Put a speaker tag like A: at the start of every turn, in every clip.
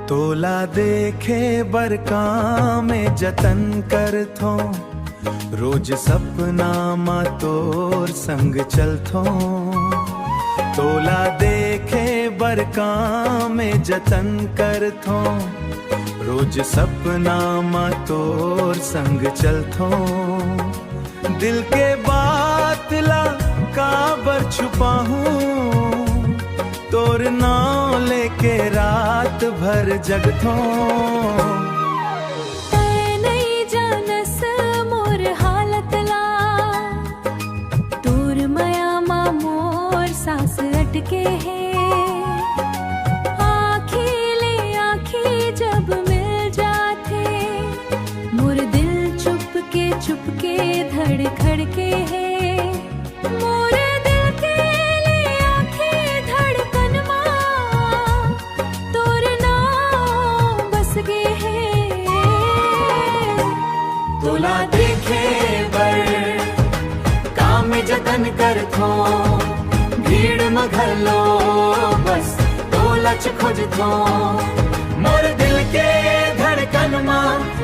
A: तोला देखे बरका में जतन कर थो, रोज सपना मा तोर संग चल थो। तोला देखे बरका में जतन कर थो, रोज सपना मा तोर संग चल थो। दिल के बात ला काबर छुपाऊं, तोर नाम लेके रात भर जगथो।
B: तै नहीं जानस मोर हालत ला, तोर माया मा मोर सांस अटके है। आँखी ले आँखी जब मिल जाते, मोर दिल चुपके धड़के है। मोर दिल के ले आँखी धड़कन मा तोर नाम बस गे है।
C: तोला देखे बर काम जतन कर थो, भीड़ में घर लो बस तोला खोज थो। मोर दिल के धड़कन मा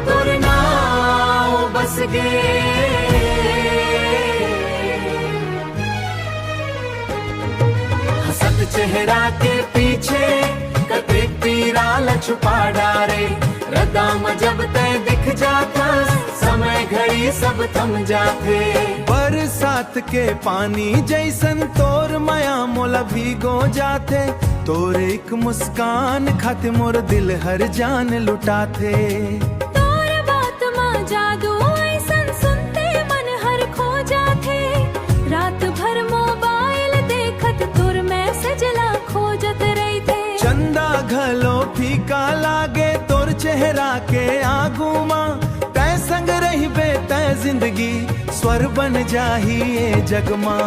C: तोर नाम बस गे। हसत चेहरा के पीछे कतेक पीरा ल छुपा डारे। रदाम जब तय दिख जाता, समय घड़ी सब थम जाते।
A: बरसात के पानी जैसन तोर माया मोला भीगो जाते। तोर एक मुस्कान खाते मोर दिल हर जान लुटाते।
B: तोर बात मा जादू ऐसन सुनते मन हर खो जाते। रात भर मोबाइल देखत तोर मैसेज ला खोजत रही थे।
A: चंदा घलो फीका लागे तोर चेहरा के आगू मा। तै संग रहिबे तै जिंदगी स्वर बन जाही ए जगमा।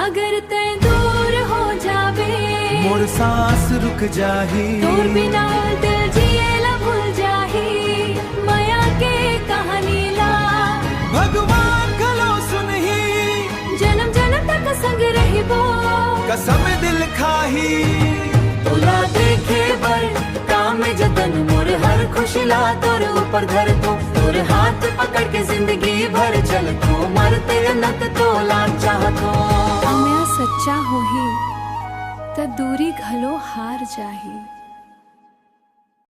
B: अगर तै दूर हो जावे,
A: मोर सांस रुक जाही।
B: तोर बिना दिल जिएला भूल जाही। माया के कहानी ला
A: भगवान खलो सुनही,
B: जन्म जन्म तक संग रहिबो
A: कसम दिल खाही।
C: तोला देखे बर काम जतन मोर हर खुशिला तोर ऊपर धर थो। तोर हाथ पकड़ के जिंदगी भर चल थो, मरते नत तोला चाहतो।
B: हमें सच्चा होही त दूरी घलो हार जाही।